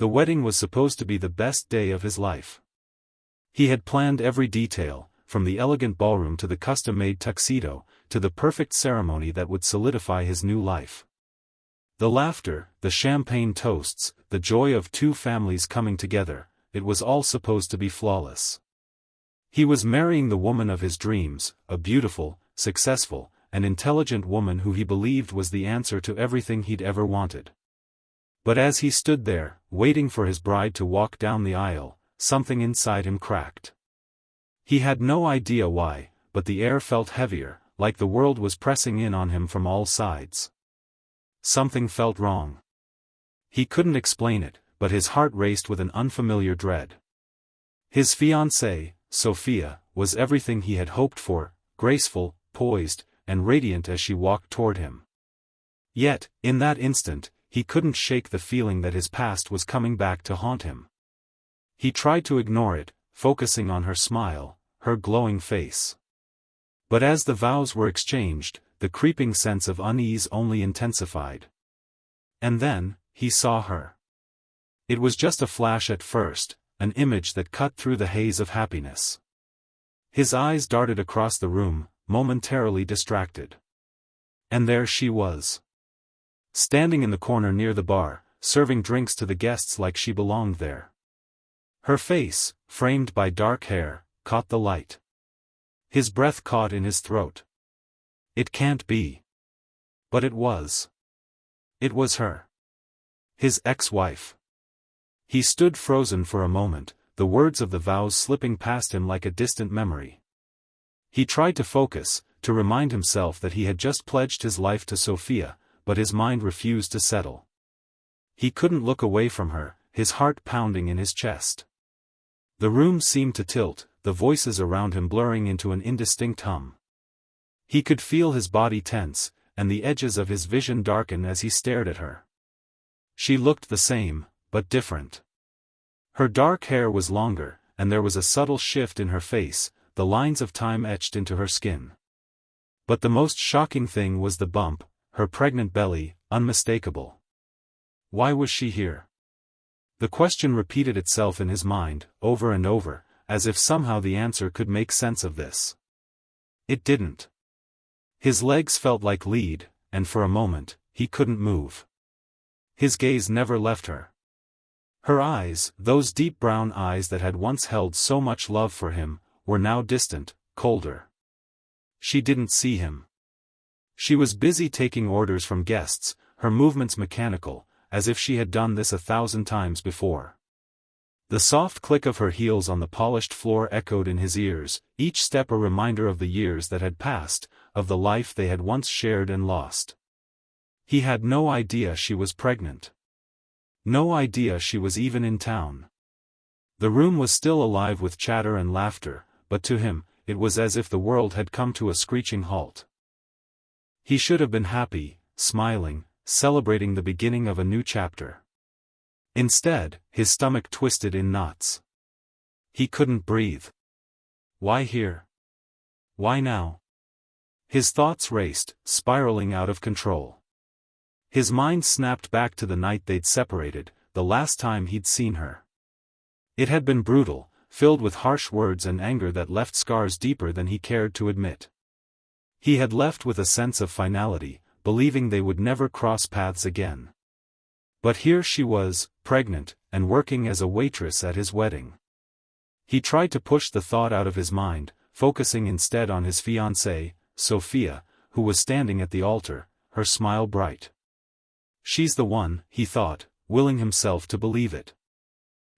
The wedding was supposed to be the best day of his life. He had planned every detail, from the elegant ballroom to the custom-made tuxedo, to the perfect ceremony that would solidify his new life. The laughter, the champagne toasts, the joy of two families coming together, it was all supposed to be flawless. He was marrying the woman of his dreams, a beautiful, successful, and intelligent woman who he believed was the answer to everything he'd ever wanted. But as he stood there, waiting for his bride to walk down the aisle, something inside him cracked. He had no idea why, but the air felt heavier, like the world was pressing in on him from all sides. Something felt wrong. He couldn't explain it, but his heart raced with an unfamiliar dread. His fiancée, Sophia, was everything he had hoped for, graceful, poised, and radiant as she walked toward him. Yet, in that instant, he couldn't shake the feeling that his past was coming back to haunt him. He tried to ignore it, focusing on her smile, her glowing face. But as the vows were exchanged, the creeping sense of unease only intensified. And then, he saw her. It was just a flash at first, an image that cut through the haze of happiness. His eyes darted across the room, momentarily distracted. And there she was. Standing in the corner near the bar, serving drinks to the guests like she belonged there. Her face, framed by dark hair, caught the light. His breath caught in his throat. It can't be. But it was. It was her. His ex-wife. He stood frozen for a moment, the words of the vows slipping past him like a distant memory. He tried to focus, to remind himself that he had just pledged his life to Sophia, but his mind refused to settle. He couldn't look away from her, his heart pounding in his chest. The room seemed to tilt, the voices around him blurring into an indistinct hum. He could feel his body tense, and the edges of his vision darken as he stared at her. She looked the same, but different. Her dark hair was longer, and there was a subtle shift in her face, the lines of time etched into her skin. But the most shocking thing was the bump, her pregnant belly, unmistakable. Why was she here? The question repeated itself in his mind, over and over, as if somehow the answer could make sense of this. It didn't. His legs felt like lead, and for a moment, he couldn't move. His gaze never left her. Her eyes, those deep brown eyes that had once held so much love for him, were now distant, colder. She didn't see him. She was busy taking orders from guests, her movements mechanical, as if she had done this 1,000 times before. The soft click of her heels on the polished floor echoed in his ears, each step a reminder of the years that had passed, of the life they had once shared and lost. He had no idea she was pregnant. No idea she was even in town. The room was still alive with chatter and laughter, but to him, it was as if the world had come to a screeching halt. He should have been happy, smiling, celebrating the beginning of a new chapter. Instead, his stomach twisted in knots. He couldn't breathe. Why here? Why now? His thoughts raced, spiraling out of control. His mind snapped back to the night they'd separated, the last time he'd seen her. It had been brutal, filled with harsh words and anger that left scars deeper than he cared to admit. He had left with a sense of finality, believing they would never cross paths again. But here she was, pregnant, and working as a waitress at his wedding. He tried to push the thought out of his mind, focusing instead on his fiancée, Sophia, who was standing at the altar, her smile bright. She's the one, he thought, willing himself to believe it.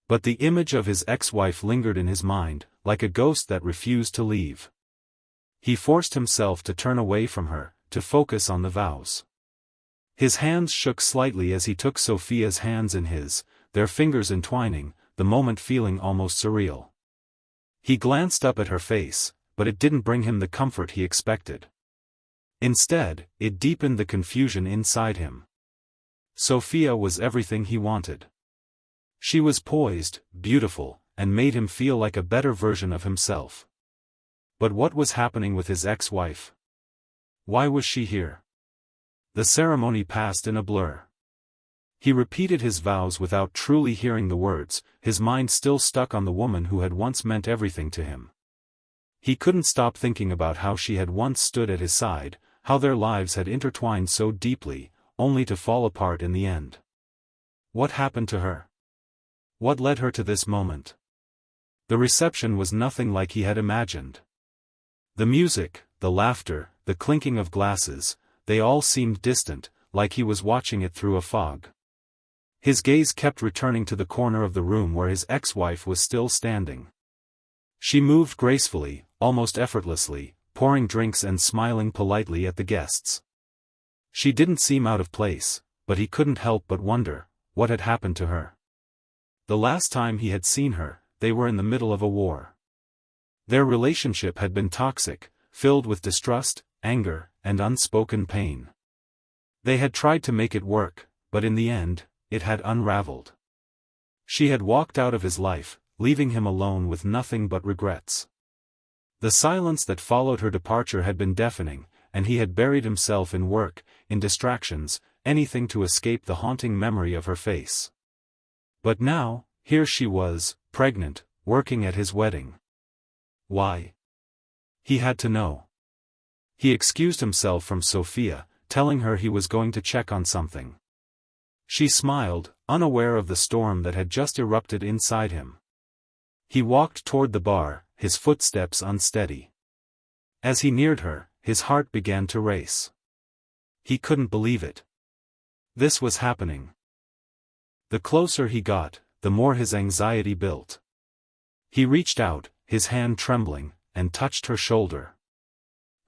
But the image of his ex-wife lingered in his mind, like a ghost that refused to leave. He forced himself to turn away from her, to focus on the vows. His hands shook slightly as he took Sophia's hands in his, their fingers entwining, the moment feeling almost surreal. He glanced up at her face, but it didn't bring him the comfort he expected. Instead, it deepened the confusion inside him. Sophia was everything he wanted. She was poised, beautiful, and made him feel like a better version of himself. But what was happening with his ex-wife? Why was she here? The ceremony passed in a blur. He repeated his vows without truly hearing the words, his mind still stuck on the woman who had once meant everything to him. He couldn't stop thinking about how she had once stood at his side, how their lives had intertwined so deeply, only to fall apart in the end. What happened to her? What led her to this moment? The reception was nothing like he had imagined. The music, the laughter, the clinking of glasses, they all seemed distant, like he was watching it through a fog. His gaze kept returning to the corner of the room where his ex-wife was still standing. She moved gracefully, almost effortlessly, pouring drinks and smiling politely at the guests. She didn't seem out of place, but he couldn't help but wonder, what had happened to her? The last time he had seen her, they were in the middle of a war. Their relationship had been toxic, filled with distrust, anger, and unspoken pain. They had tried to make it work, but in the end, it had unraveled. She had walked out of his life, leaving him alone with nothing but regrets. The silence that followed her departure had been deafening, and he had buried himself in work, in distractions, anything to escape the haunting memory of her face. But now, here she was, pregnant, working at his wedding. Why? He had to know. He excused himself from Sophia, telling her he was going to check on something. She smiled, unaware of the storm that had just erupted inside him. He walked toward the bar, his footsteps unsteady. As he neared her, his heart began to race. He couldn't believe it. This was happening. The closer he got, the more his anxiety built. He reached out, his hand trembling, and touched her shoulder.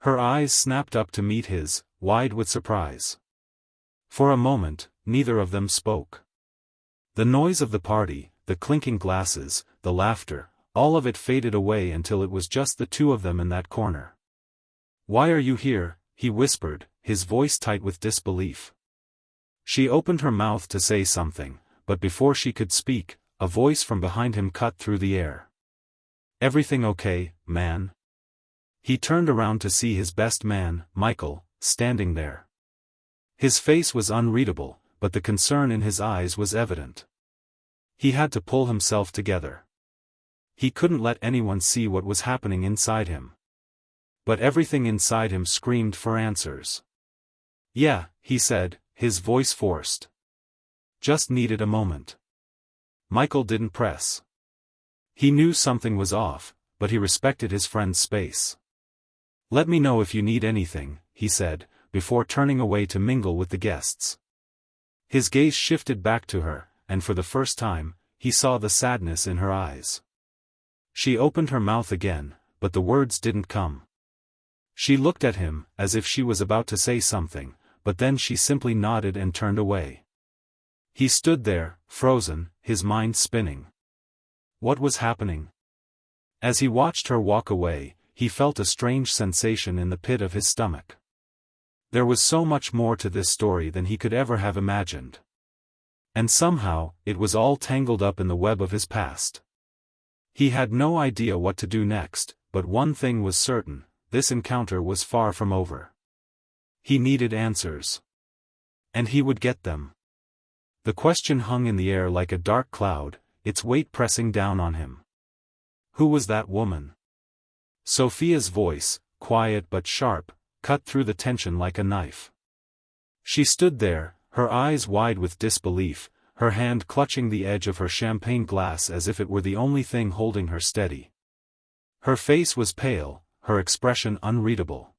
Her eyes snapped up to meet his, wide with surprise. For a moment, neither of them spoke. The noise of the party, the clinking glasses, the laughter, all of it faded away until it was just the two of them in that corner. "Why are you here?" he whispered, his voice tight with disbelief. She opened her mouth to say something, but before she could speak, a voice from behind him cut through the air. "Everything okay, man?" He turned around to see his best man, Michael, standing there. His face was unreadable, but the concern in his eyes was evident. He had to pull himself together. He couldn't let anyone see what was happening inside him. But everything inside him screamed for answers. "Yeah," he said, his voice forced. "Just needed a moment." Michael didn't press. He knew something was off, but he respected his friend's space. "Let me know if you need anything," he said, before turning away to mingle with the guests. His gaze shifted back to her, and for the first time, he saw the sadness in her eyes. She opened her mouth again, but the words didn't come. She looked at him, as if she was about to say something, but then she simply nodded and turned away. He stood there, frozen, his mind spinning. What was happening? As he watched her walk away, he felt a strange sensation in the pit of his stomach. There was so much more to this story than he could ever have imagined. And somehow, it was all tangled up in the web of his past. He had no idea what to do next, but one thing was certain, this encounter was far from over. He needed answers. And he would get them. The question hung in the air like a dark cloud, its weight pressing down on him. Who was that woman? Sophia's voice, quiet but sharp, cut through the tension like a knife. She stood there, her eyes wide with disbelief, her hand clutching the edge of her champagne glass as if it were the only thing holding her steady. Her face was pale, her expression unreadable.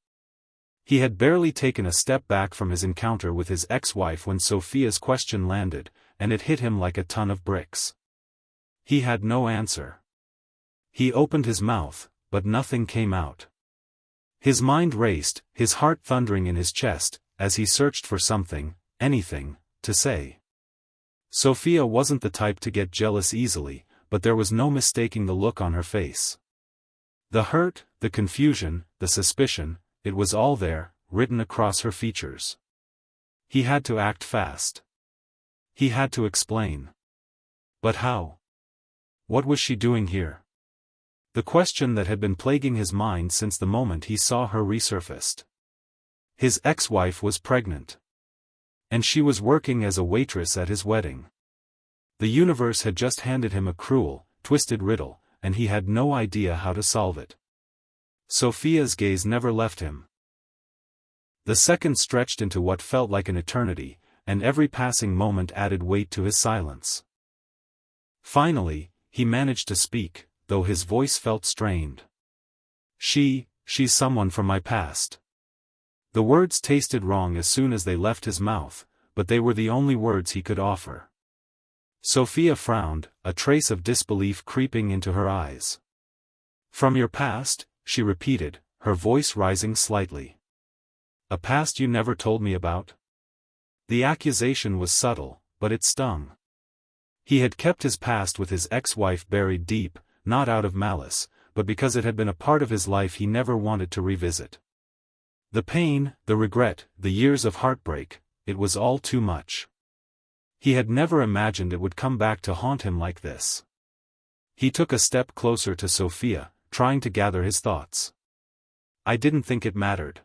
He had barely taken a step back from his encounter with his ex-wife when Sophia's question landed, and it hit him like a ton of bricks. He had no answer. He opened his mouth, but nothing came out. His mind raced, his heart thundering in his chest, as he searched for something, anything, to say. Sophia wasn't the type to get jealous easily, but there was no mistaking the look on her face. The hurt, the confusion, the suspicion, it was all there, written across her features. He had to act fast. He had to explain. But how? What was she doing here? The question that had been plaguing his mind since the moment he saw her resurfaced. His ex-wife was pregnant. And she was working as a waitress at his wedding. The universe had just handed him a cruel, twisted riddle, and he had no idea how to solve it. Sophia's gaze never left him. The seconds stretched into what felt like an eternity, and every passing moment added weight to his silence. Finally, he managed to speak, though his voice felt strained. She's someone from my past. The words tasted wrong as soon as they left his mouth, but they were the only words he could offer. Sophia frowned, a trace of disbelief creeping into her eyes. From your past, she repeated, her voice rising slightly. A past you never told me about? The accusation was subtle, but it stung. He had kept his past with his ex-wife buried deep, not out of malice, but because it had been a part of his life he never wanted to revisit. The pain, the regret, the years of heartbreak, it was all too much. He had never imagined it would come back to haunt him like this. He took a step closer to Sophia, trying to gather his thoughts. I didn't think it mattered.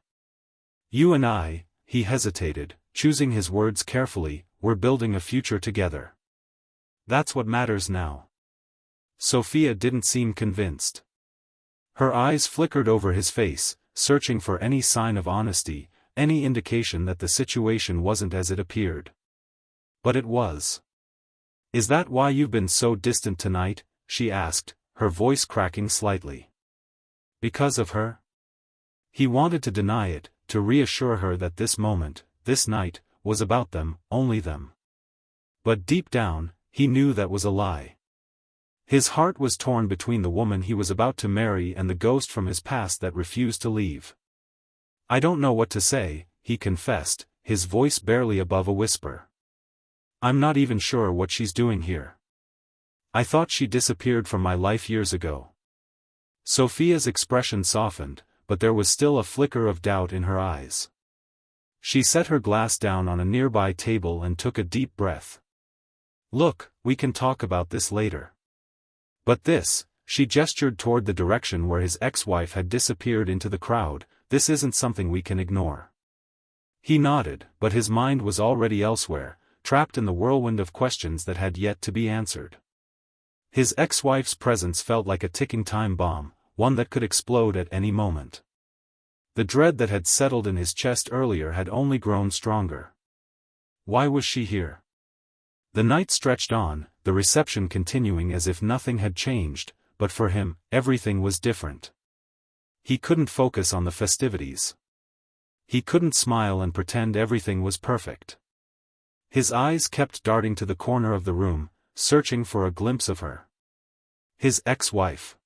You and I, he hesitated, choosing his words carefully, we're building a future together. That's what matters now. Sophia didn't seem convinced. Her eyes flickered over his face, searching for any sign of honesty, any indication that the situation wasn't as it appeared. But it was. Is that why you've been so distant tonight? She asked, her voice cracking slightly. Because of her? He wanted to deny it, to reassure her that this moment, this night, was about them, only them. But deep down, he knew that was a lie. His heart was torn between the woman he was about to marry and the ghost from his past that refused to leave. I don't know what to say, he confessed, his voice barely above a whisper. I'm not even sure what she's doing here. I thought she disappeared from my life years ago. Sophia's expression softened, but there was still a flicker of doubt in her eyes. She set her glass down on a nearby table and took a deep breath. Look, we can talk about this later. But this, she gestured toward the direction where his ex-wife had disappeared into the crowd, this isn't something we can ignore. He nodded, but his mind was already elsewhere, trapped in the whirlwind of questions that had yet to be answered. His ex-wife's presence felt like a ticking time bomb, one that could explode at any moment. The dread that had settled in his chest earlier had only grown stronger. Why was she here? The night stretched on, the reception continuing as if nothing had changed, but for him, everything was different. He couldn't focus on the festivities. He couldn't smile and pretend everything was perfect. His eyes kept darting to the corner of the room, searching for a glimpse of her. His ex-wife.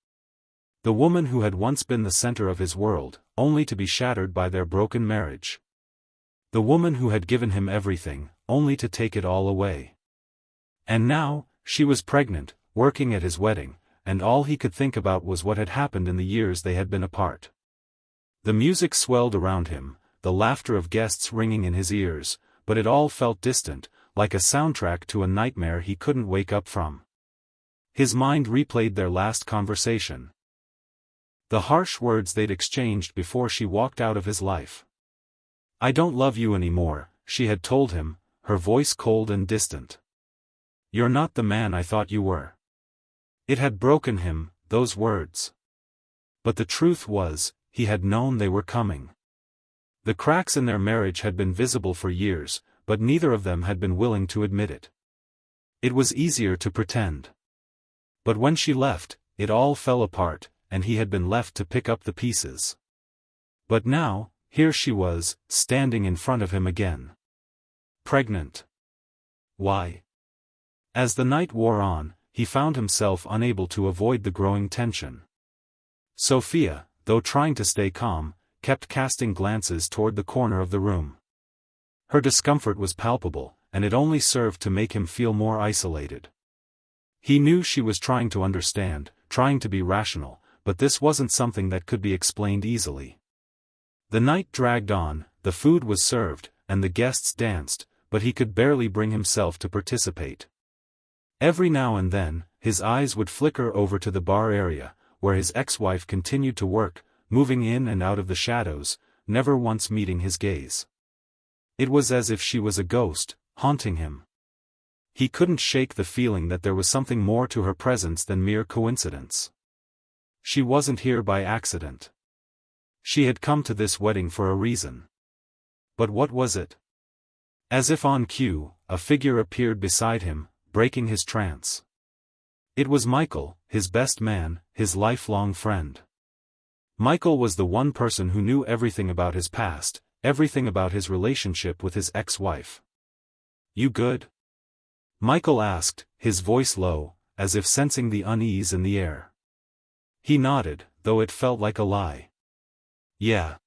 The woman who had once been the center of his world, only to be shattered by their broken marriage. The woman who had given him everything, only to take it all away. And now, she was pregnant, working at his wedding, and all he could think about was what had happened in the years they had been apart. The music swelled around him, the laughter of guests ringing in his ears, but it all felt distant, like a soundtrack to a nightmare he couldn't wake up from. His mind replayed their last conversation. The harsh words they'd exchanged before she walked out of his life. I don't love you anymore, she had told him, her voice cold and distant. You're not the man I thought you were. It had broken him, those words. But the truth was, he had known they were coming. The cracks in their marriage had been visible for years, but neither of them had been willing to admit it. It was easier to pretend. But when she left, it all fell apart, and he had been left to pick up the pieces. But now, here she was, standing in front of him again. Pregnant. Why? As the night wore on, he found himself unable to avoid the growing tension. Sophia, though trying to stay calm, kept casting glances toward the corner of the room. Her discomfort was palpable, and it only served to make him feel more isolated. He knew she was trying to understand, trying to be rational, but this wasn't something that could be explained easily. The night dragged on, the food was served, and the guests danced, but he could barely bring himself to participate. Every now and then, his eyes would flicker over to the bar area, where his ex-wife continued to work, moving in and out of the shadows, never once meeting his gaze. It was as if she was a ghost, haunting him. He couldn't shake the feeling that there was something more to her presence than mere coincidence. She wasn't here by accident. She had come to this wedding for a reason. But what was it? As if on cue, a figure appeared beside him, breaking his trance. It was Michael, his best man, his lifelong friend. Michael was the one person who knew everything about his past, everything about his relationship with his ex-wife. "You good?" Michael asked, his voice low, as if sensing the unease in the air. He nodded, though it felt like a lie. "Yeah.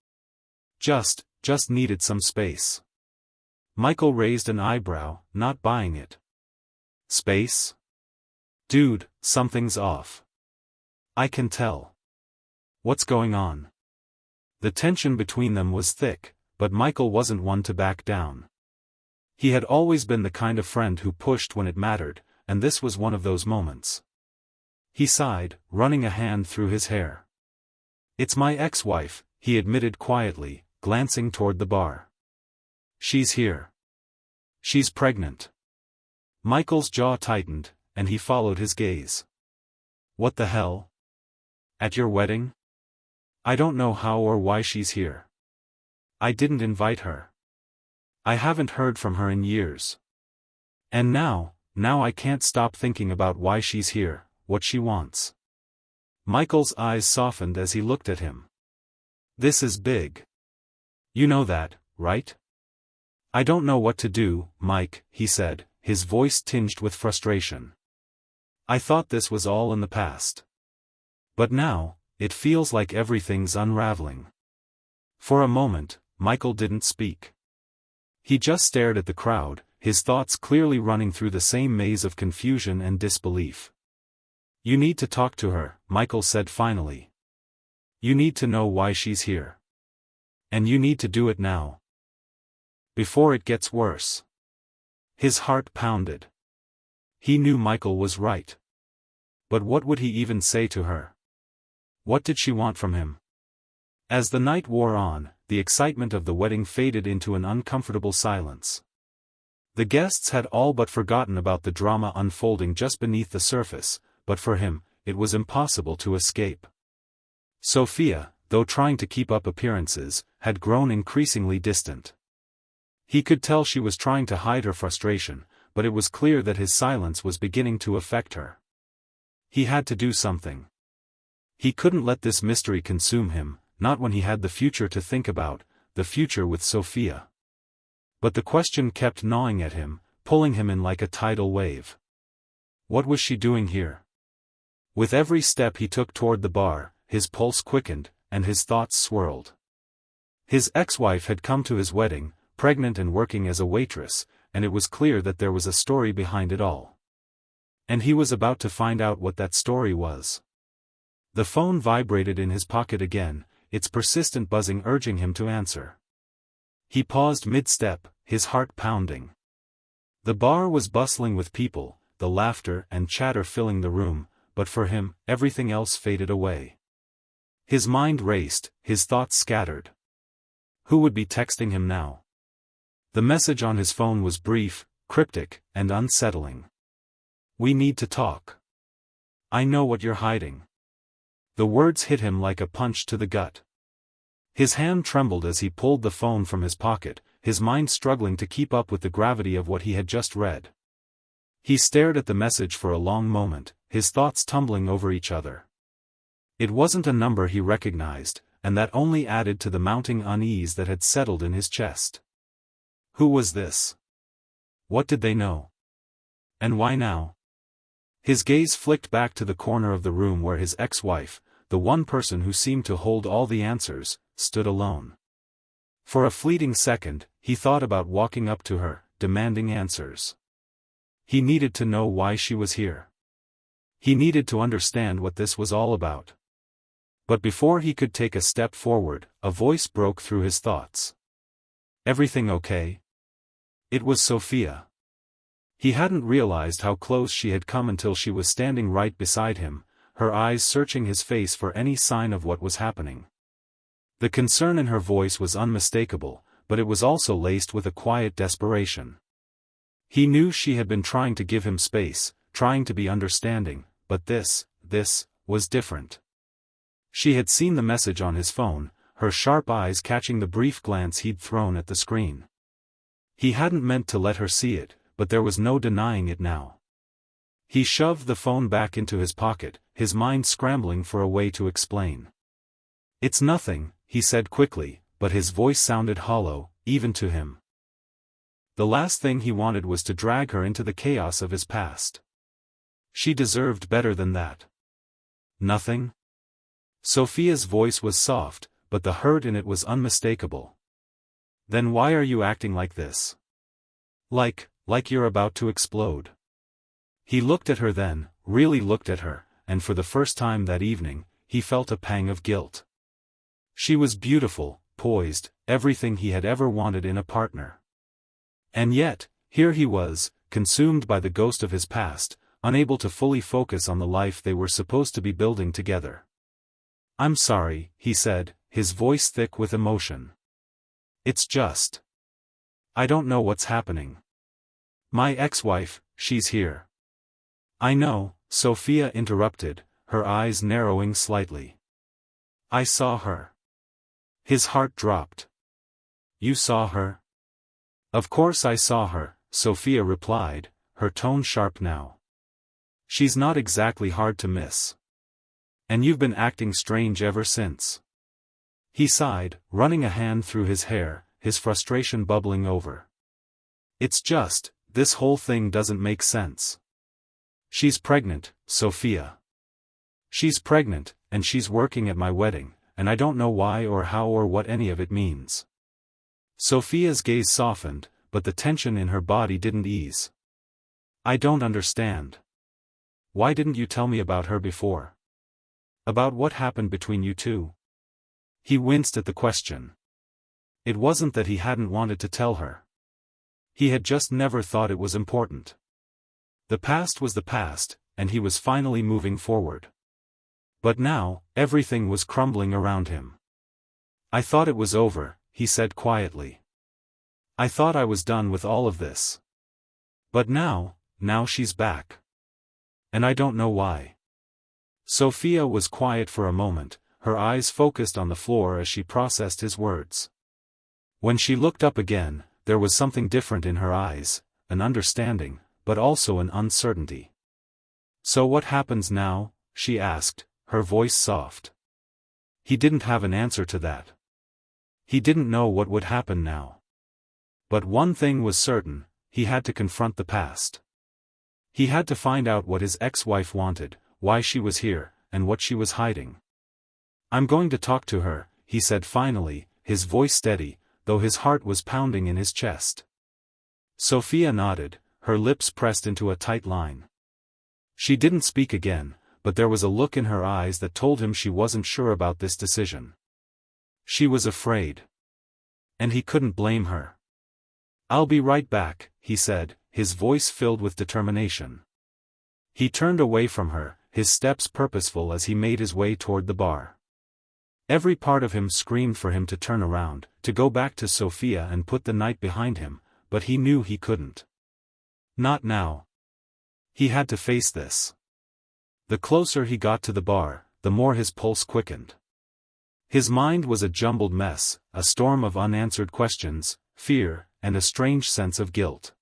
Just needed some space." Michael raised an eyebrow, not buying it. "Space? Dude, something's off. I can tell. What's going on?" The tension between them was thick, but Michael wasn't one to back down. He had always been the kind of friend who pushed when it mattered, and this was one of those moments. He sighed, running a hand through his hair. "It's my ex-wife," he admitted quietly, glancing toward the bar. "She's here. She's pregnant." Michael's jaw tightened, and he followed his gaze. "What the hell? At your wedding? I don't know how or why she's here. I didn't invite her. I haven't heard from her in years. And now I can't stop thinking about why she's here, what she wants." Michael's eyes softened as he looked at him. "This is big. You know that, right?" "I don't know what to do, Mike," he said, his voice tinged with frustration. "I thought this was all in the past. But now, it feels like everything's unraveling." For a moment, Michael didn't speak. He just stared at the crowd, his thoughts clearly running through the same maze of confusion and disbelief. "You need to talk to her," Michael said finally. "You need to know why she's here. And you need to do it now. Before it gets worse." His heart pounded. He knew Michael was right. But what would he even say to her? What did she want from him? As the night wore on, the excitement of the wedding faded into an uncomfortable silence. The guests had all but forgotten about the drama unfolding just beneath the surface, but for him, it was impossible to escape. Sophia, though trying to keep up appearances, had grown increasingly distant. He could tell she was trying to hide her frustration, but it was clear that his silence was beginning to affect her. He had to do something. He couldn't let this mystery consume him, not when he had the future to think about, the future with Sophia. But the question kept gnawing at him, pulling him in like a tidal wave. What was she doing here? With every step he took toward the bar, his pulse quickened, and his thoughts swirled. His ex-wife had come to his wedding, pregnant and working as a waitress, and it was clear that there was a story behind it all. And he was about to find out what that story was. The phone vibrated in his pocket again, its persistent buzzing urging him to answer. He paused mid-step, his heart pounding. The bar was bustling with people, the laughter and chatter filling the room, but for him, everything else faded away. His mind raced, his thoughts scattered. Who would be texting him now? The message on his phone was brief, cryptic, and unsettling. "We need to talk. I know what you're hiding." The words hit him like a punch to the gut. His hand trembled as he pulled the phone from his pocket, his mind struggling to keep up with the gravity of what he had just read. He stared at the message for a long moment, his thoughts tumbling over each other. It wasn't a number he recognized, and that only added to the mounting unease that had settled in his chest. Who was this? What did they know? And why now? His gaze flicked back to the corner of the room where his ex-wife, the one person who seemed to hold all the answers, stood alone. For a fleeting second, he thought about walking up to her, demanding answers. He needed to know why she was here. He needed to understand what this was all about. But before he could take a step forward, a voice broke through his thoughts. "Everything okay?" It was Sophia. He hadn't realized how close she had come until she was standing right beside him, her eyes searching his face for any sign of what was happening. The concern in her voice was unmistakable, but it was also laced with a quiet desperation. He knew she had been trying to give him space, trying to be understanding, but this was different. She had seen the message on his phone, her sharp eyes catching the brief glance he'd thrown at the screen. He hadn't meant to let her see it, but there was no denying it now. He shoved the phone back into his pocket, his mind scrambling for a way to explain. "It's nothing," he said quickly, but his voice sounded hollow, even to him. The last thing he wanted was to drag her into the chaos of his past. She deserved better than that. "Nothing?" Sophia's voice was soft, but the hurt in it was unmistakable. "Then why are you acting like this? Like you're about to explode." He looked at her then, really looked at her, and for the first time that evening, he felt a pang of guilt. She was beautiful, poised, everything he had ever wanted in a partner. And yet, here he was, consumed by the ghost of his past, unable to fully focus on the life they were supposed to be building together. "I'm sorry," he said, his voice thick with emotion. "It's just, I don't know what's happening. My ex-wife, she's here." "I know," Sophia interrupted, her eyes narrowing slightly. "I saw her." His heart dropped. "You saw her?" "Of course I saw her," Sophia replied, her tone sharp now. "She's not exactly hard to miss. And you've been acting strange ever since." He sighed, running a hand through his hair, his frustration bubbling over. "It's just, this whole thing doesn't make sense. She's pregnant, Sophia. She's pregnant, and she's working at my wedding, and I don't know why or how or what any of it means." Sophia's gaze softened, but the tension in her body didn't ease. "I don't understand. Why didn't you tell me about her before? About what happened between you two?" He winced at the question. It wasn't that he hadn't wanted to tell her. He had just never thought it was important. The past was the past, and he was finally moving forward. But now, everything was crumbling around him. "I thought it was over," he said quietly. "I thought I was done with all of this. But now she's back. And I don't know why." Sophia was quiet for a moment, her eyes focused on the floor as she processed his words. When she looked up again, there was something different in her eyes, an understanding, but also an uncertainty. "So what happens now?" she asked, her voice soft. He didn't have an answer to that. He didn't know what would happen now. But one thing was certain, he had to confront the past. He had to find out what his ex-wife wanted, why she was here, and what she was hiding. "I'm going to talk to her," he said finally, his voice steady, though his heart was pounding in his chest. Sophia nodded, her lips pressed into a tight line. She didn't speak again, but there was a look in her eyes that told him she wasn't sure about this decision. She was afraid. And he couldn't blame her. "I'll be right back," he said, his voice filled with determination. He turned away from her, his steps purposeful as he made his way toward the bar. Every part of him screamed for him to turn around, to go back to Sophia and put the night behind him, but he knew he couldn't. Not now. He had to face this. The closer he got to the bar, the more his pulse quickened. His mind was a jumbled mess, a storm of unanswered questions, fear, and a strange sense of guilt.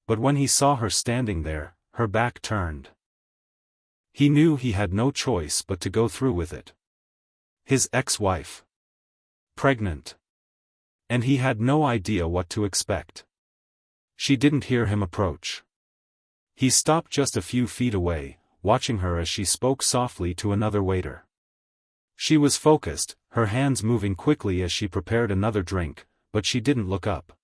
But when he saw her standing there, her back turned. He knew he had no choice but to go through with it. His ex-wife. Pregnant. And he had no idea what to expect. She didn't hear him approach. He stopped just a few feet away, watching her as she spoke softly to another waiter. She was focused, her hands moving quickly as she prepared another drink, but she didn't look up.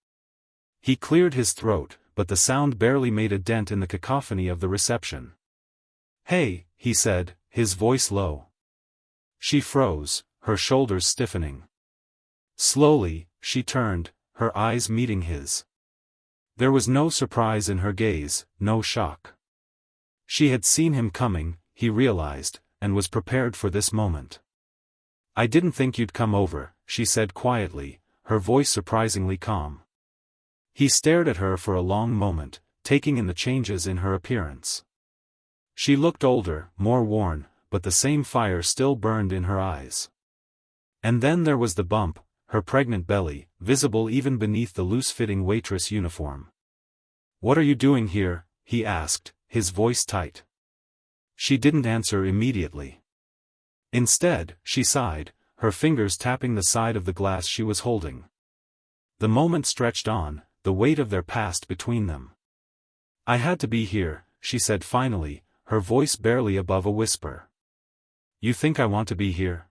He cleared his throat, but the sound barely made a dent in the cacophony of the reception. "Hey," he said, his voice low. She froze, her shoulders stiffening. Slowly, she turned, her eyes meeting his. There was no surprise in her gaze, no shock. She had seen him coming, he realized, and was prepared for this moment. "I didn't think you'd come over," she said quietly, her voice surprisingly calm. He stared at her for a long moment, taking in the changes in her appearance. She looked older, more worn, but the same fire still burned in her eyes. And then there was the bump, her pregnant belly, visible even beneath the loose-fitting waitress uniform. "What are you doing here?" he asked, his voice tight. She didn't answer immediately. Instead, she sighed, her fingers tapping the side of the glass she was holding. The moment stretched on, the weight of their past between them. "I had to be here," she said finally, her voice barely above a whisper. "You think I want to be here?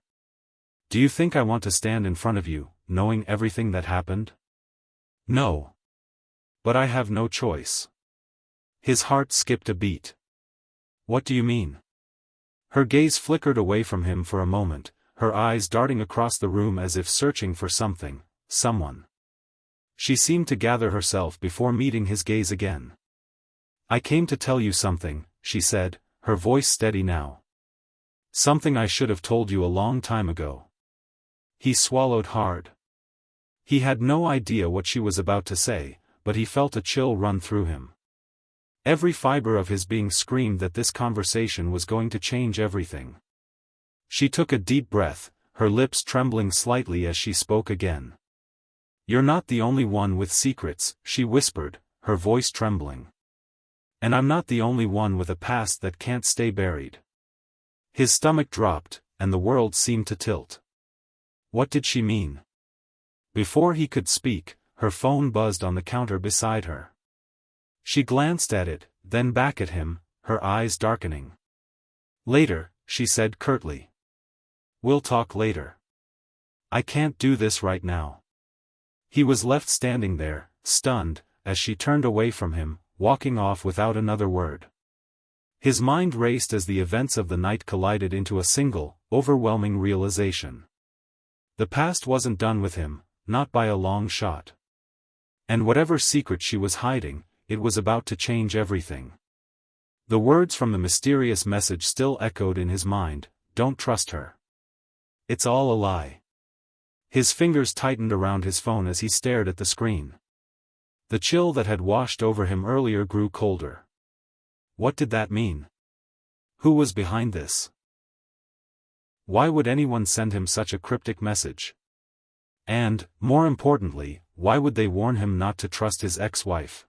Do you think I want to stand in front of you, knowing everything that happened?" "No. But I have no choice." His heart skipped a beat. "What do you mean?" Her gaze flickered away from him for a moment, her eyes darting across the room as if searching for something, someone. She seemed to gather herself before meeting his gaze again. "I came to tell you something," she said, her voice steady now. "Something I should have told you a long time ago." He swallowed hard. He had no idea what she was about to say, but he felt a chill run through him. Every fiber of his being screamed that this conversation was going to change everything. She took a deep breath, her lips trembling slightly as she spoke again. "You're not the only one with secrets," she whispered, her voice trembling. "And I'm not the only one with a past that can't stay buried." His stomach dropped, and the world seemed to tilt. What did she mean? Before he could speak, her phone buzzed on the counter beside her. She glanced at it, then back at him, her eyes darkening. "Later," she said curtly. "We'll talk later. I can't do this right now." He was left standing there, stunned, as she turned away from him, walking off without another word. His mind raced as the events of the night collided into a single, overwhelming realization. The past wasn't done with him, not by a long shot. And whatever secret she was hiding, it was about to change everything. The words from the mysterious message still echoed in his mind, "Don't trust her. It's all a lie." His fingers tightened around his phone as he stared at the screen. The chill that had washed over him earlier grew colder. What did that mean? Who was behind this? Why would anyone send him such a cryptic message? And, more importantly, why would they warn him not to trust his ex-wife?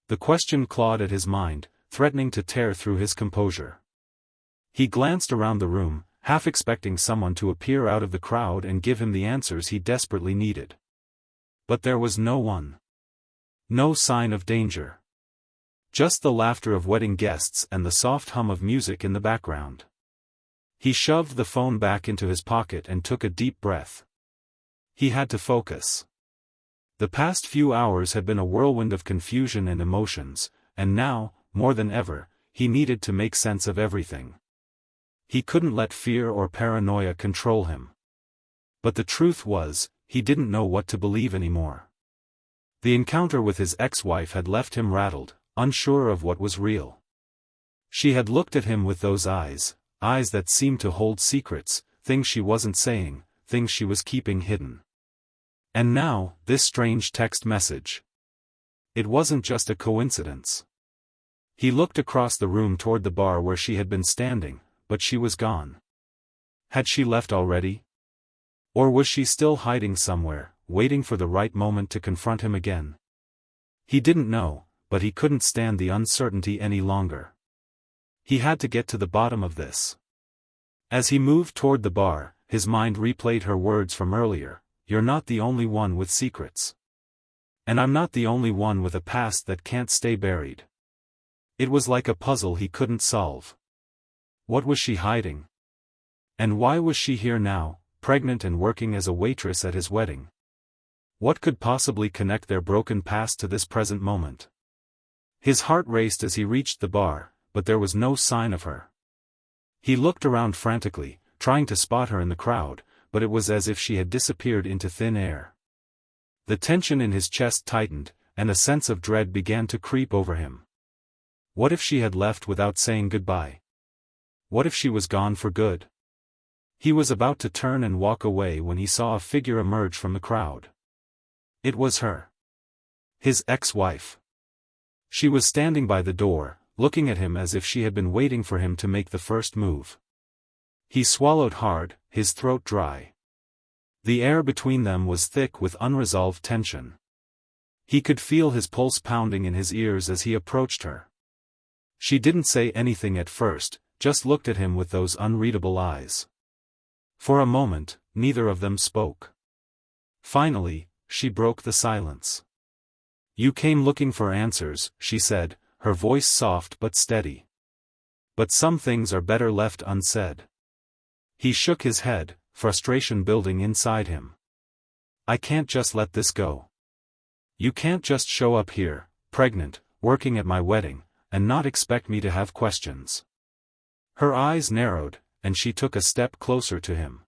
The question clawed at his mind, threatening to tear through his composure. He glanced around the room, half expecting someone to appear out of the crowd and give him the answers he desperately needed. But there was no one. No sign of danger. Just the laughter of wedding guests and the soft hum of music in the background. He shoved the phone back into his pocket and took a deep breath. He had to focus. The past few hours had been a whirlwind of confusion and emotions, and now, more than ever, he needed to make sense of everything. He couldn't let fear or paranoia control him. But the truth was, he didn't know what to believe anymore. The encounter with his ex-wife had left him rattled, unsure of what was real. She had looked at him with those eyes that seemed to hold secrets, things she wasn't saying, things she was keeping hidden. And now, this strange text message. It wasn't just a coincidence. He looked across the room toward the bar where she had been standing, but she was gone. Had she left already? Or was she still hiding somewhere, waiting for the right moment to confront him again? He didn't know, but he couldn't stand the uncertainty any longer. He had to get to the bottom of this. As he moved toward the bar, his mind replayed her words from earlier, "You're not the only one with secrets. And I'm not the only one with a past that can't stay buried." It was like a puzzle he couldn't solve. What was she hiding? And why was she here now, pregnant and working as a waitress at his wedding? What could possibly connect their broken past to this present moment? His heart raced as he reached the bar, but there was no sign of her. He looked around frantically, trying to spot her in the crowd, but it was as if she had disappeared into thin air. The tension in his chest tightened, and a sense of dread began to creep over him. What if she had left without saying goodbye? What if she was gone for good? He was about to turn and walk away when he saw a figure emerge from the crowd. It was her. His ex-wife. She was standing by the door, looking at him as if she had been waiting for him to make the first move. He swallowed hard, his throat dry. The air between them was thick with unresolved tension. He could feel his pulse pounding in his ears as he approached her. She didn't say anything at first, just looked at him with those unreadable eyes. For a moment, neither of them spoke. Finally, she broke the silence. "You came looking for answers," she said, her voice soft but steady. "But some things are better left unsaid." He shook his head, frustration building inside him. "I can't just let this go. You can't just show up here, pregnant, working at my wedding, and not expect me to have questions." Her eyes narrowed, and she took a step closer to him.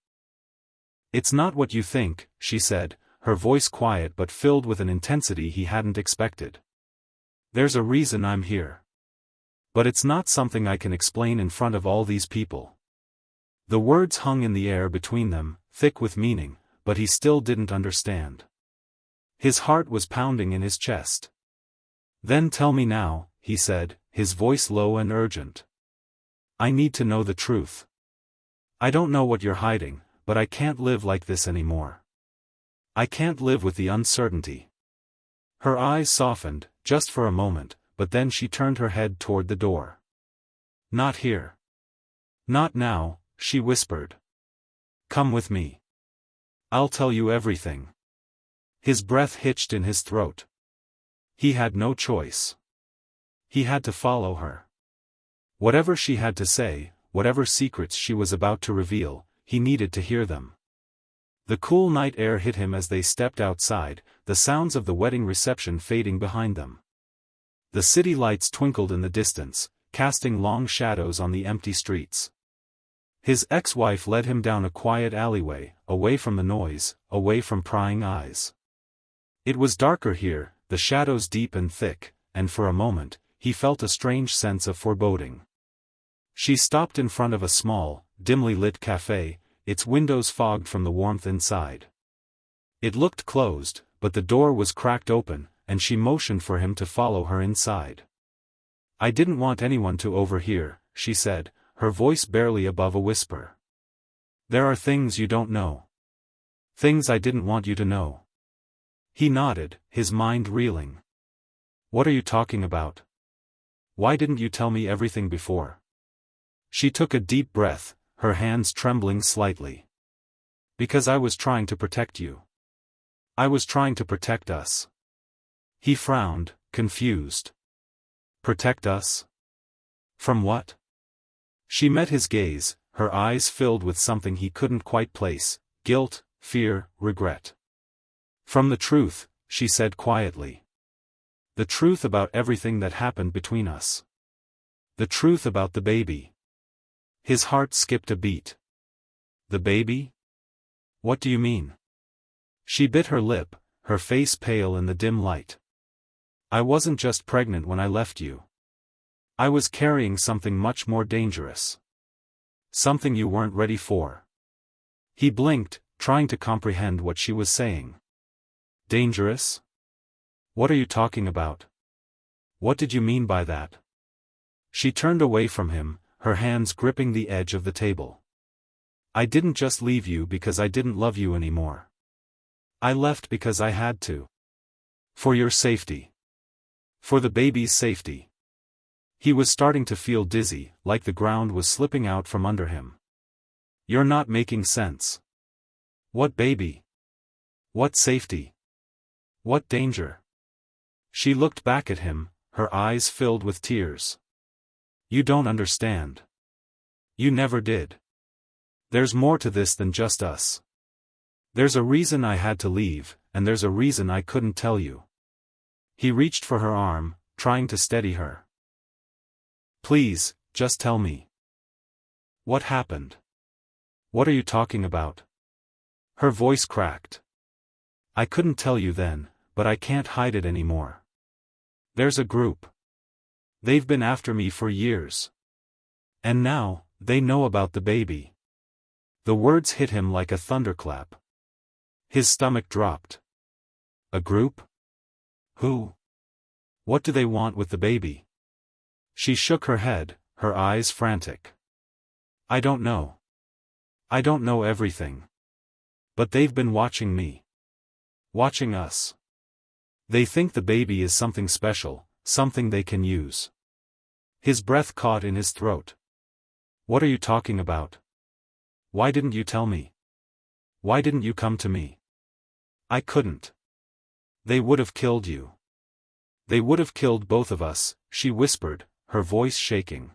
"It's not what you think," she said, her voice quiet but filled with an intensity he hadn't expected. "There's a reason I'm here. But it's not something I can explain in front of all these people." The words hung in the air between them, thick with meaning, but he still didn't understand. His heart was pounding in his chest. "Then tell me now," he said, his voice low and urgent. "I need to know the truth. I don't know what you're hiding, but I can't live like this anymore. I can't live with the uncertainty." Her eyes softened, just for a moment, but then she turned her head toward the door. "Not here. Not now," she whispered. "Come with me. I'll tell you everything." His breath hitched in his throat. He had no choice. He had to follow her. Whatever she had to say, whatever secrets she was about to reveal, he needed to hear them. The cool night air hit him as they stepped outside, the sounds of the wedding reception fading behind them. The city lights twinkled in the distance, casting long shadows on the empty streets. His ex-wife led him down a quiet alleyway, away from the noise, away from prying eyes. It was darker here, the shadows deep and thick, and for a moment, he felt a strange sense of foreboding. She stopped in front of a small, dimly lit cafe, its windows fogged from the warmth inside. It looked closed, but the door was cracked open, and she motioned for him to follow her inside. "I didn't want anyone to overhear," she said, her voice barely above a whisper. "There are things you don't know. Things I didn't want you to know." He nodded, his mind reeling. "What are you talking about? Why didn't you tell me everything before?" She took a deep breath, her hands trembling slightly. "Because I was trying to protect you. I was trying to protect us." He frowned, confused. "Protect us? From what?" She met his gaze, her eyes filled with something he couldn't quite place, guilt, fear, regret. "From the truth," she said quietly. "The truth about everything that happened between us. The truth about the baby." His heart skipped a beat. "The baby? What do you mean?" She bit her lip, her face pale in the dim light. "I wasn't just pregnant when I left you. I was carrying something much more dangerous. Something you weren't ready for." He blinked, trying to comprehend what she was saying. "Dangerous? What are you talking about? What did you mean by that?" She turned away from him, her hands gripping the edge of the table. "I didn't just leave you because I didn't love you anymore. I left because I had to. For your safety. For the baby's safety." He was starting to feel dizzy, like the ground was slipping out from under him. "You're not making sense. What baby? What safety? What danger?" She looked back at him, her eyes filled with tears. "You don't understand. You never did. There's more to this than just us. There's a reason I had to leave, and there's a reason I couldn't tell you." He reached for her arm, trying to steady her. "Please, just tell me. What happened? What are you talking about?" Her voice cracked. "I couldn't tell you then, but I can't hide it anymore. There's a group. They've been after me for years. And now, they know about the baby." The words hit him like a thunderclap. His stomach dropped. A group? Who? What do they want with the baby? She shook her head, her eyes frantic. I don't know. I don't know everything. But they've been watching me. Watching us. They think the baby is something special, something they can use. His breath caught in his throat. What are you talking about? Why didn't you tell me? Why didn't you come to me? I couldn't. They would have killed you. They would have killed both of us, she whispered, her voice shaking.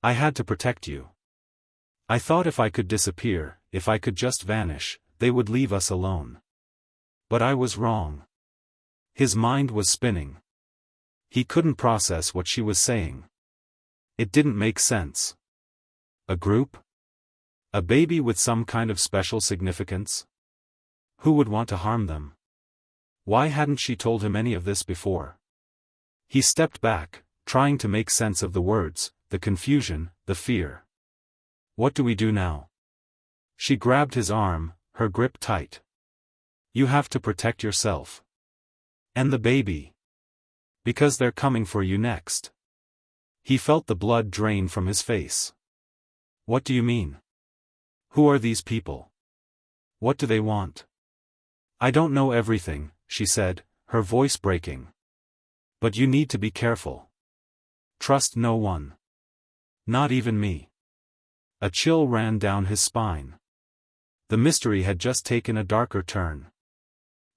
I had to protect you. I thought if I could disappear, if I could just vanish, they would leave us alone. But I was wrong. His mind was spinning. He couldn't process what she was saying. It didn't make sense. A group? A baby with some kind of special significance? Who would want to harm them? Why hadn't she told him any of this before? He stepped back, trying to make sense of the words, the confusion, the fear. What do we do now? She grabbed his arm, her grip tight. You have to protect yourself. And the baby. Because they're coming for you next. He felt the blood drain from his face. What do you mean? Who are these people? What do they want? I don't know everything, she said, her voice breaking. But you need to be careful. Trust no one. Not even me. A chill ran down his spine. The mystery had just taken a darker turn.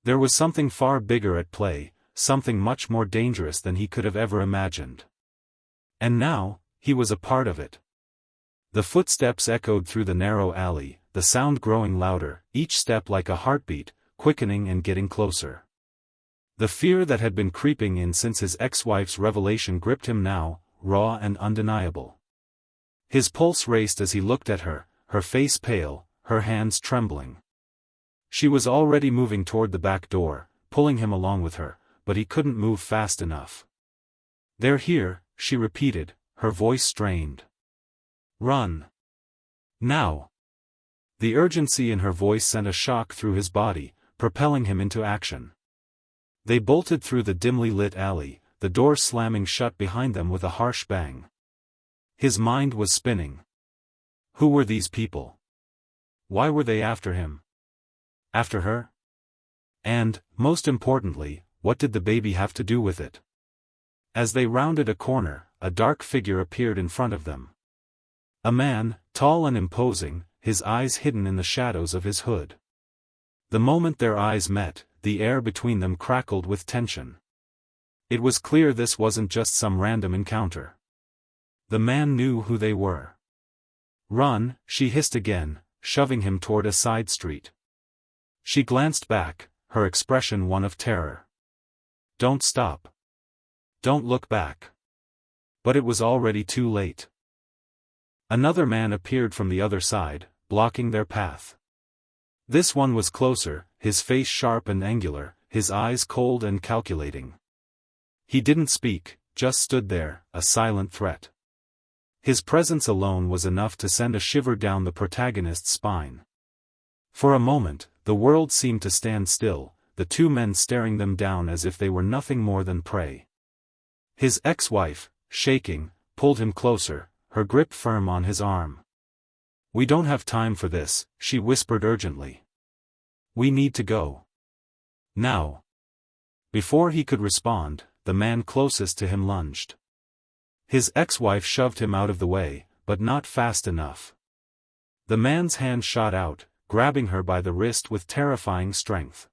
There was something far bigger at play, something much more dangerous than he could have ever imagined. And now, he was a part of it. The footsteps echoed through the narrow alley, the sound growing louder, each step like a heartbeat, quickening and getting closer. The fear that had been creeping in since his ex-wife's revelation gripped him now, raw and undeniable. His pulse raced as he looked at her, her face pale, her hands trembling. She was already moving toward the back door, pulling him along with her, but he couldn't move fast enough. They're here, she repeated, her voice strained. Run. Now. The urgency in her voice sent a shock through his body, propelling him into action. They bolted through the dimly lit alley, the door slamming shut behind them with a harsh bang. His mind was spinning. Who were these people? Why were they after him? After her? And, most importantly, what did the baby have to do with it? As they rounded a corner, a dark figure appeared in front of them. A man, tall and imposing, his eyes hidden in the shadows of his hood. The moment their eyes met, the air between them crackled with tension. It was clear this wasn't just some random encounter. The man knew who they were. Run, she hissed again, shoving him toward a side street. She glanced back, her expression one of terror. Don't stop. Don't look back. But it was already too late. Another man appeared from the other side, blocking their path. This one was closer, his face sharp and angular, his eyes cold and calculating. He didn't speak, just stood there, a silent threat. His presence alone was enough to send a shiver down the protagonist's spine. For a moment, the world seemed to stand still, the two men staring them down as if they were nothing more than prey. His ex-wife, shaking, pulled him closer, her grip firm on his arm. We don't have time for this, she whispered urgently. We need to go. Now. Before he could respond, the man closest to him lunged. His ex-wife shoved him out of the way, but not fast enough. The man's hand shot out, grabbing her by the wrist with terrifying strength.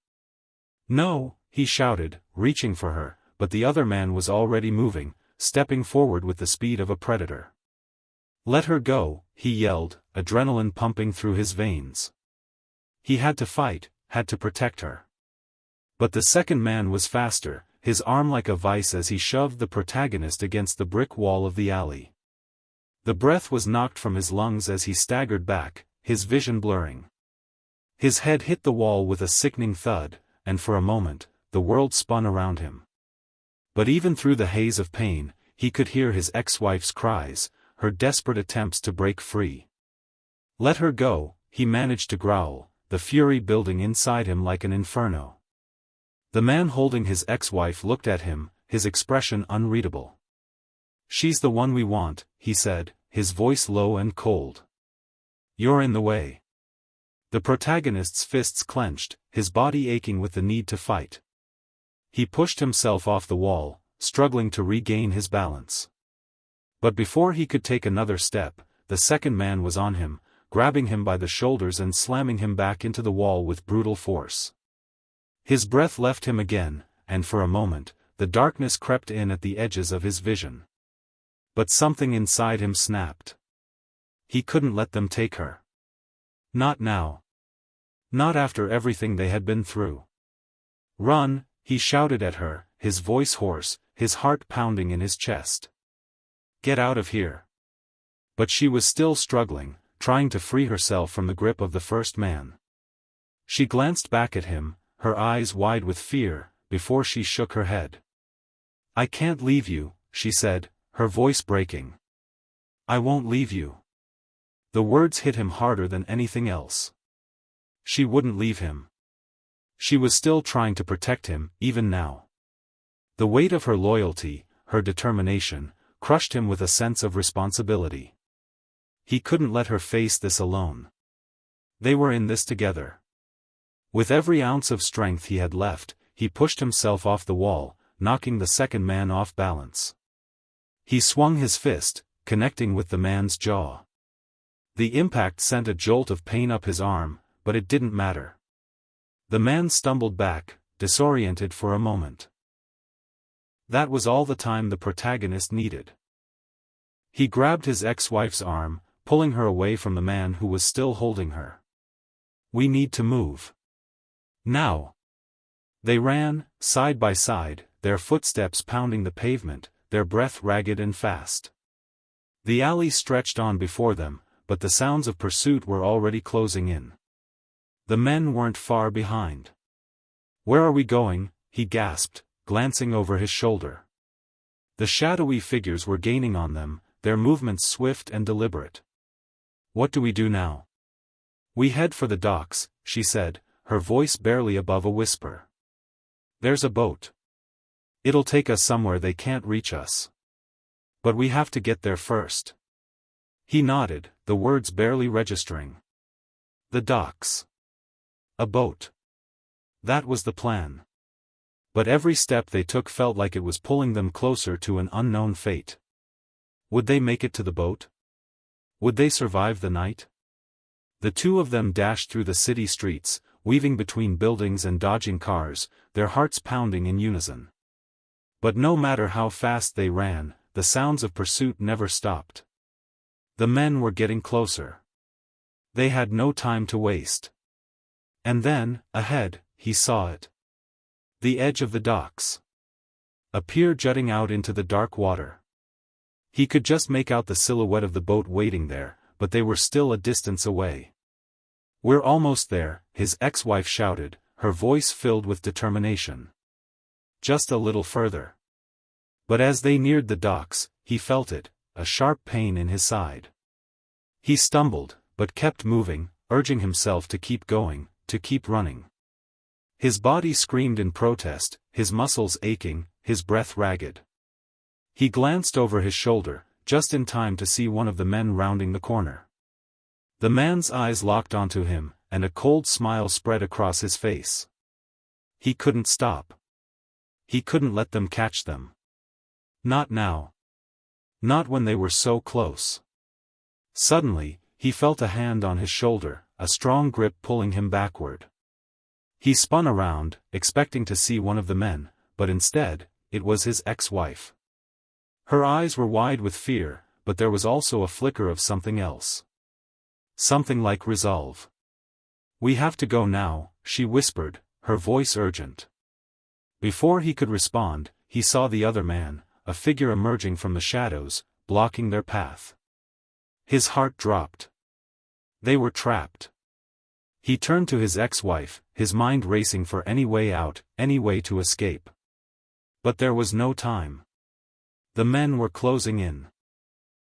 No, he shouted, reaching for her, but the other man was already moving, stepping forward with the speed of a predator. Let her go, he yelled, adrenaline pumping through his veins. He had to fight, had to protect her. But the second man was faster, his arm like a vice as he shoved the protagonist against the brick wall of the alley. The breath was knocked from his lungs as he staggered back, his vision blurring. His head hit the wall with a sickening thud, and for a moment, the world spun around him. But even through the haze of pain, he could hear his ex-wife's cries, her desperate attempts to break free. Let her go, he managed to growl, the fury building inside him like an inferno. The man holding his ex-wife looked at him, his expression unreadable. "She's the one we want," he said, his voice low and cold. "You're in the way." The protagonist's fists clenched, his body aching with the need to fight. He pushed himself off the wall, struggling to regain his balance. But before he could take another step, the second man was on him, grabbing him by the shoulders and slamming him back into the wall with brutal force. His breath left him again, and for a moment, the darkness crept in at the edges of his vision. But something inside him snapped. He couldn't let them take her. Not now. Not after everything they had been through. "Run," he shouted at her, his voice hoarse, his heart pounding in his chest. "Get out of here." But she was still struggling, trying to free herself from the grip of the first man. She glanced back at him, her eyes wide with fear, before she shook her head. "I can't leave you," she said, her voice breaking. "I won't leave you." The words hit him harder than anything else. She wouldn't leave him. She was still trying to protect him, even now. The weight of her loyalty, her determination, crushed him with a sense of responsibility. He couldn't let her face this alone. They were in this together. With every ounce of strength he had left, he pushed himself off the wall, knocking the second man off balance. He swung his fist, connecting with the man's jaw. The impact sent a jolt of pain up his arm, but it didn't matter. The man stumbled back, disoriented for a moment. That was all the time the protagonist needed. He grabbed his ex-wife's arm, pulling her away from the man who was still holding her. "We need to move. Now." They ran, side by side, their footsteps pounding the pavement, their breath ragged and fast. The alley stretched on before them, but the sounds of pursuit were already closing in. The men weren't far behind. "Where are we going?" he gasped, glancing over his shoulder. The shadowy figures were gaining on them, their movements swift and deliberate. "What do we do now?" "We head for the docks," she said, her voice barely above a whisper. "There's a boat. It'll take us somewhere they can't reach us. But we have to get there first." He nodded, the words barely registering. The docks. A boat. That was the plan. But every step they took felt like it was pulling them closer to an unknown fate. Would they make it to the boat? Would they survive the night? The two of them dashed through the city streets, weaving between buildings and dodging cars, their hearts pounding in unison. But no matter how fast they ran, the sounds of pursuit never stopped. The men were getting closer. They had no time to waste. And then, ahead, he saw it. The edge of the docks. A pier jutting out into the dark water. He could just make out the silhouette of the boat waiting there, but they were still a distance away. "We're almost there," his ex-wife shouted, her voice filled with determination. "Just a little further." But as they neared the docks, he felt it, a sharp pain in his side. He stumbled, but kept moving, urging himself to keep going, to keep running. His body screamed in protest, his muscles aching, his breath ragged. He glanced over his shoulder, just in time to see one of the men rounding the corner. The man's eyes locked onto him, and a cold smile spread across his face. He couldn't stop. He couldn't let them catch them. Not now. Not when they were so close. Suddenly, he felt a hand on his shoulder, a strong grip pulling him backward. He spun around, expecting to see one of the men, but instead, it was his ex-wife. Her eyes were wide with fear, but there was also a flicker of something else. Something like resolve. "We have to go now," she whispered, her voice urgent. Before he could respond, he saw the other man, a figure emerging from the shadows, blocking their path. His heart dropped. They were trapped. He turned to his ex-wife, his mind racing for any way out, any way to escape. But there was no time. The men were closing in.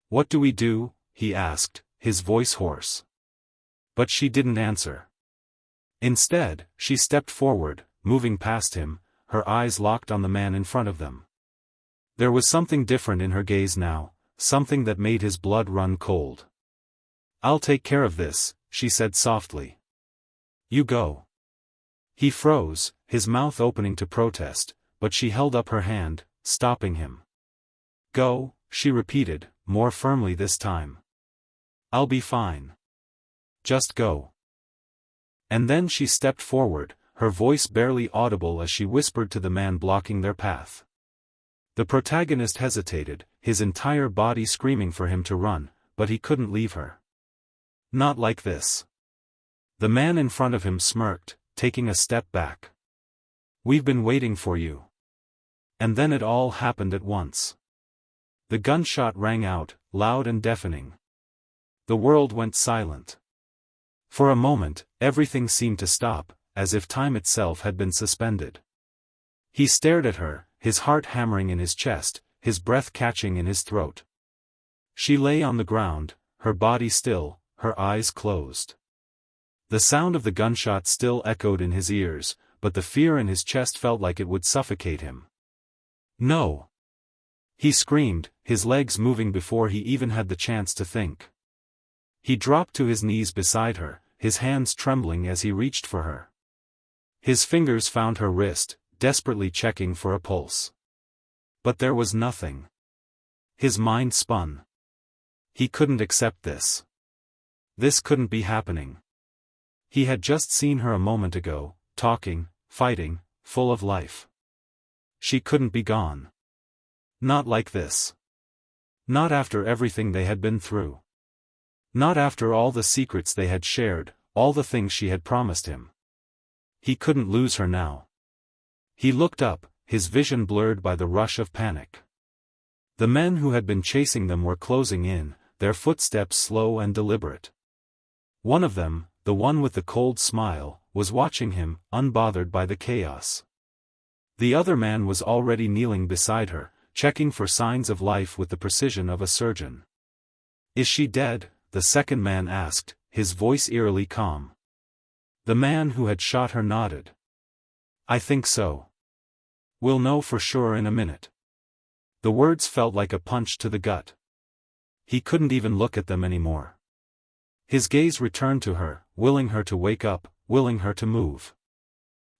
"What do we do?" he asked, his voice hoarse. But she didn't answer. Instead, she stepped forward, moving past him, her eyes locked on the man in front of them. There was something different in her gaze now, something that made his blood run cold. "I'll take care of this," she said softly. "You go." He froze, his mouth opening to protest, but she held up her hand, stopping him. "Go," she repeated, more firmly this time. "I'll be fine. Just go." And then she stepped forward, her voice barely audible as she whispered to the man blocking their path. The protagonist hesitated, his entire body screaming for him to run, but he couldn't leave her. "Not like this." The man in front of him smirked, taking a step back. "We've been waiting for you." And then it all happened at once. The gunshot rang out, loud and deafening. The world went silent. For a moment, everything seemed to stop, as if time itself had been suspended. He stared at her, his heart hammering in his chest, his breath catching in his throat. She lay on the ground, her body still, her eyes closed. The sound of the gunshot still echoed in his ears, but the fear in his chest felt like it would suffocate him. "No!" he screamed, his legs moving before he even had the chance to think. He dropped to his knees beside her, his hands trembling as he reached for her. His fingers found her wrist, desperately checking for a pulse. But there was nothing. His mind spun. He couldn't accept this. This couldn't be happening. He had just seen her a moment ago, talking, fighting, full of life. She couldn't be gone. Not like this. Not after everything they had been through. Not after all the secrets they had shared, all the things she had promised him. He couldn't lose her now. He looked up, his vision blurred by the rush of panic. The men who had been chasing them were closing in, their footsteps slow and deliberate. One of them, the one with the cold smile, was watching him, unbothered by the chaos. The other man was already kneeling beside her, checking for signs of life with the precision of a surgeon. "Is she dead?" the second man asked, his voice eerily calm. The man who had shot her nodded. "I think so. We'll know for sure in a minute." The words felt like a punch to the gut. He couldn't even look at them anymore. His gaze returned to her, willing her to wake up, willing her to move.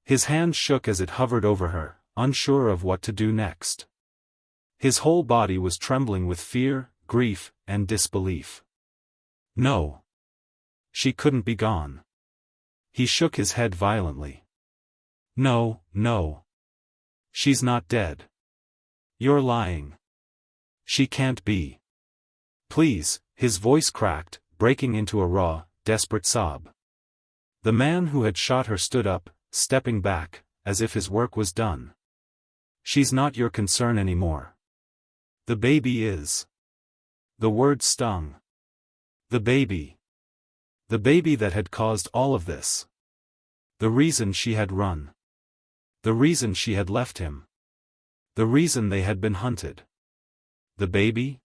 His hand shook as it hovered over her, unsure of what to do next. His whole body was trembling with fear, grief, and disbelief. No. She couldn't be gone. He shook his head violently. "No, no. She's not dead. You're lying. She can't be. Please," his voice cracked, breaking into a raw, desperate sob. The man who had shot her stood up, stepping back, as if his work was done. "She's not your concern anymore. The baby is." The word stung. The baby. The baby that had caused all of this. The reason she had run. The reason she had left him. The reason they had been hunted. The baby?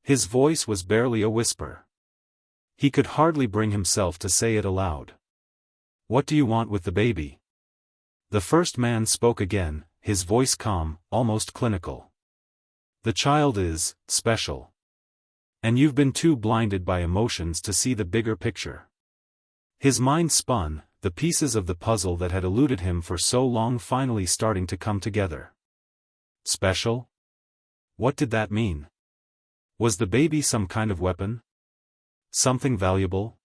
His voice was barely a whisper. He could hardly bring himself to say it aloud. "What do you want with the baby?" The first man spoke again, his voice calm, almost clinical. "The child is special. And you've been too blinded by emotions to see the bigger picture." His mind spun, the pieces of the puzzle that had eluded him for so long finally starting to come together. Special? What did that mean? Was the baby some kind of weapon? Something valuable?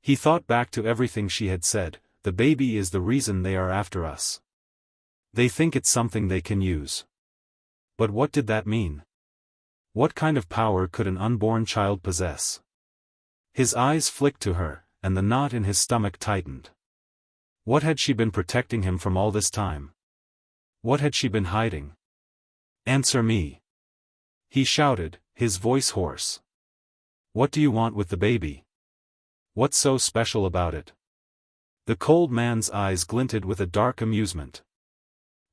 He thought back to everything she had said. "The baby is the reason they are after us. They think it's something they can use." But what did that mean? What kind of power could an unborn child possess? His eyes flicked to her, and the knot in his stomach tightened. What had she been protecting him from all this time? What had she been hiding? "Answer me!" he shouted, his voice hoarse. "What do you want with the baby? What's so special about it?" The cold man's eyes glinted with a dark amusement.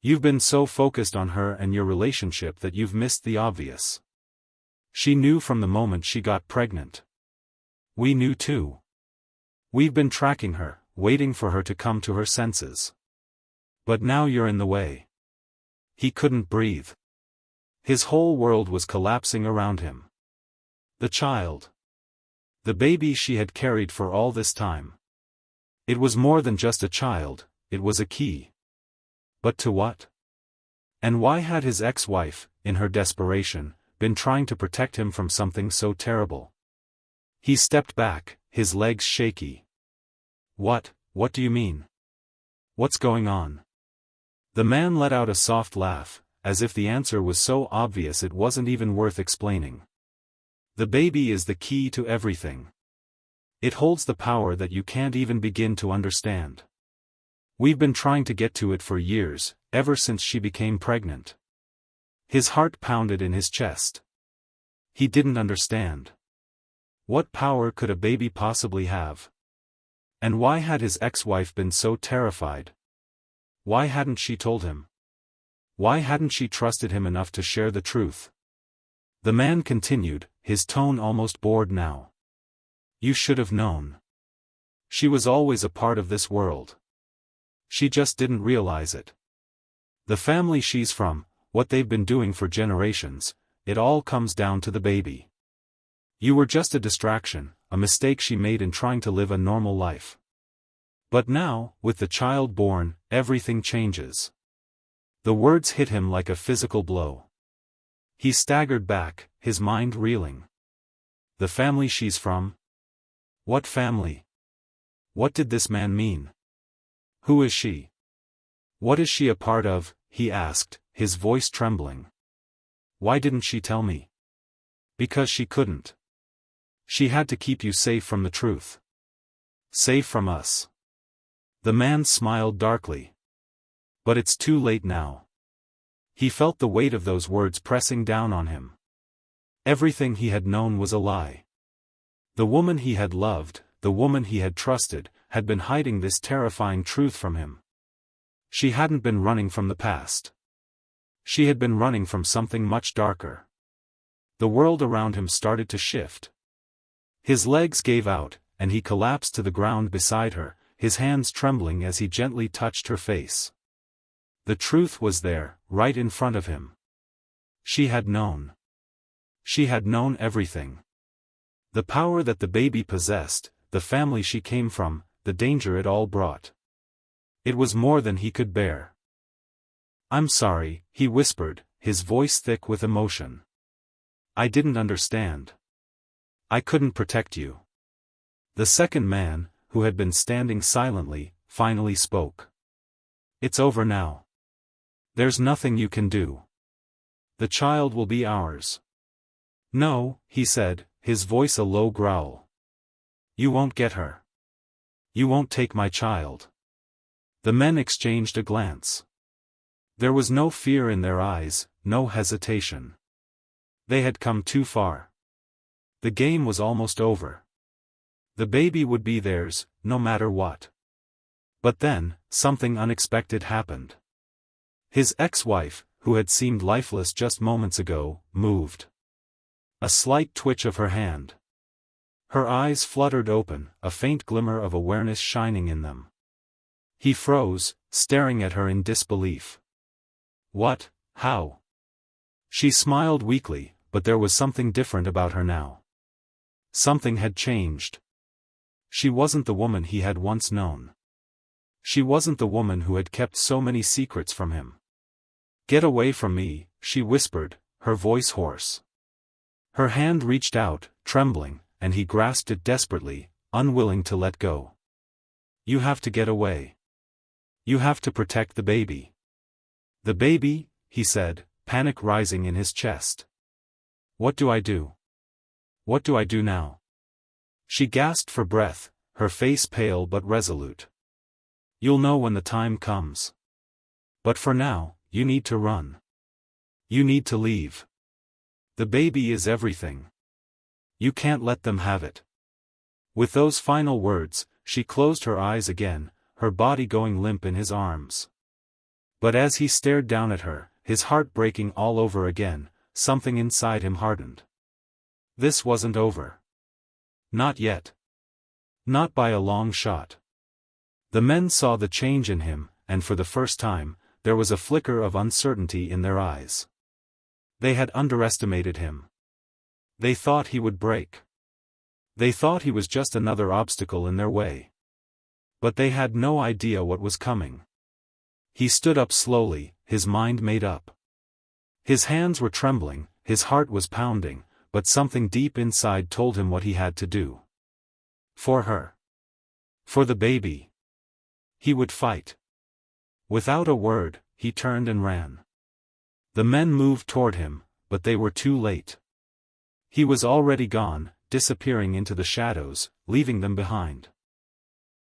"You've been so focused on her and your relationship that you've missed the obvious. She knew from the moment she got pregnant. We knew too. We've been tracking her, waiting for her to come to her senses. But now you're in the way. He couldn't breathe. His whole world was collapsing around him. The child. The baby she had carried for all this time. It was more than just a child, it was a key. But to what? And why had his ex-wife, in her desperation, been trying to protect him from something so terrible? He stepped back, his legs shaky. What do you mean? What's going on? The man let out a soft laugh, as if the answer was so obvious it wasn't even worth explaining. The baby is the key to everything. It holds the power that you can't even begin to understand. We've been trying to get to it for years, ever since she became pregnant. His heart pounded in his chest. He didn't understand. What power could a baby possibly have? And why had his ex-wife been so terrified? Why hadn't she told him? Why hadn't she trusted him enough to share the truth? The man continued, his tone almost bored now. You should have known. She was always a part of this world. She just didn't realize it. The family she's from, what they've been doing for generations, it all comes down to the baby. You were just a distraction, a mistake she made in trying to live a normal life. But now, with the child born, everything changes. The words hit him like a physical blow. He staggered back, his mind reeling. The family she's from? What family? What did this man mean? Who is she? What is she a part of? He asked, his voice trembling. Why didn't she tell me? Because she couldn't. She had to keep you safe from the truth. Safe from us. The man smiled darkly. But it's too late now. He felt the weight of those words pressing down on him. Everything he had known was a lie. The woman he had loved, the woman he had trusted, had been hiding this terrifying truth from him. She hadn't been running from the past. She had been running from something much darker. The world around him started to shift. His legs gave out, and he collapsed to the ground beside her, his hands trembling as he gently touched her face. The truth was there, right in front of him. She had known. She had known everything. The power that the baby possessed, the family she came from, the danger it all brought. It was more than he could bear. I'm sorry, he whispered, his voice thick with emotion. I didn't understand. I couldn't protect you. The second man, who had been standing silently, finally spoke. It's over now. There's nothing you can do. The child will be ours. No, he said, his voice a low growl. You won't get her. You won't take my child. The men exchanged a glance. There was no fear in their eyes, no hesitation. They had come too far. The game was almost over. The baby would be theirs, no matter what. But then, something unexpected happened. His ex-wife, who had seemed lifeless just moments ago, moved. A slight twitch of her hand. Her eyes fluttered open, a faint glimmer of awareness shining in them. He froze, staring at her in disbelief. What? How? She smiled weakly, but there was something different about her now. Something had changed. She wasn't the woman he had once known. She wasn't the woman who had kept so many secrets from him. Get away from me, she whispered, her voice hoarse. Her hand reached out, trembling, and he grasped it desperately, unwilling to let go. You have to get away. You have to protect the baby. The baby, he said, panic rising in his chest. What do I do? What do I do now? She gasped for breath, her face pale but resolute. You'll know when the time comes. But for now, you need to run. You need to leave. The baby is everything. You can't let them have it. With those final words, she closed her eyes again, her body going limp in his arms. But as he stared down at her, his heart breaking all over again, something inside him hardened. This wasn't over. Not yet. Not by a long shot. The men saw the change in him, and for the first time, there was a flicker of uncertainty in their eyes. They had underestimated him. They thought he would break. They thought he was just another obstacle in their way. But they had no idea what was coming. He stood up slowly, his mind made up. His hands were trembling, his heart was pounding, but something deep inside told him what he had to do. For her. For the baby. He would fight. Without a word, he turned and ran. The men moved toward him, but they were too late. He was already gone, disappearing into the shadows, leaving them behind.